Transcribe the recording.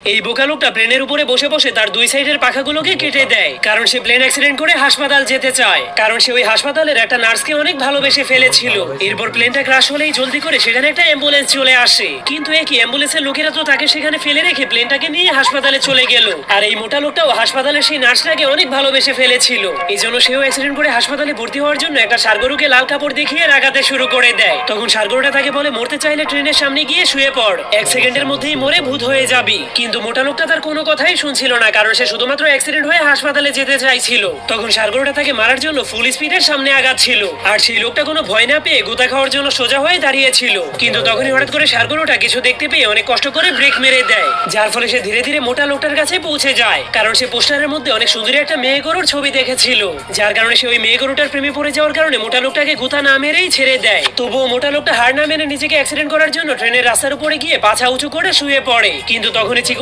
এই বোকা লোকটা প্লেনের উপরে বসে বসে তার দুই সাইডের পাখাগুলোকে কেটে দেয়, কারণ সে প্লেন অ্যাক্সিডেন্ট করে হাসপাতাল যেতে চায়, কারণ সে ওই হাসপাতালের একটা নার্সকে অনেক ভালোবেসে ফেলেছিল। এরপর প্লেনটা ক্রাশ হলেই জলদি করে সেখানে একটা অ্যাম্বুলেন্স চলে আসে, কিন্তু একই অ্যাম্বুলেন্সের লোকেরা তো তাকে সেখানে ফেলে রেখে প্লেনটাকে নিয়ে হাসপাতালে চলে গেল। আর এই মোটা লোকটাও হাসপাতালের সেই নার্সটাকে অনেক ভালোবেসে ফেলেছিল, এই জন্য সেও অ্যাক্সিডেন্ট করে হাসপাতালে ভর্তি হওয়ার জন্য একটা ষাঁড়গরুকে লাল কাপড় দেখিয়ে রাগাতে শুরু করে দেয়। তখন ষাঁড়গরুটা তাকে বলে, মরতে চাইলে ট্রেনের সামনে গিয়ে শুয়ে পড়, 1 সেকেন্ডের মধ্যেই মরে ভূত হয়ে যাবি। কিন্তু মোটা লোকটা তার কোনো কথাই শুনছিল না, কারণ সে শুধুমাত্র অ্যাক্সিডেন্ট হয়ে হাসপাতালে যেতে চাইছিল। তখন ষাঁড়গরুটা তাকে মারার জন্য ফুল স্পিডের সামনে আগাচ্ছিল, আর সেই লোকটা কোনো ভয় না পেয়ে গুতা খাওয়ার জন্য সোজা হয়ে দাঁড়িয়েছিল। কিন্তু তখনই হঠাৎ করে ষাঁড়গরুটা কিছু দেখতে পেয়ে অনেক কষ্ট করে ব্রেক মেরে দেয়, যার ফলে সে ধীরে ধীরে মোটা লোকটার কাছে পৌঁছে যায়, কারণ সে পোস্টারের মধ্যে অনেক সুন্দরী একটা মেয়ে গরুর ছবি দেখেছিল, যার কারণে সে ওই মেয়ে গরুটার প্রেমে পড়ে যাওয়ার কারণে মোটা লোকটাকে গুতা না মেরেই ছেড়ে দেয়। তবুও মোটা লোকটা হার না মেনে নিজেকে অ্যাক্সিডেন্ট করার জন্য ট্রেনের রাস্তার উপরে গিয়ে পাছা উঁচু করে শুয়ে পড়ে। কিন্তু তখনই চিকু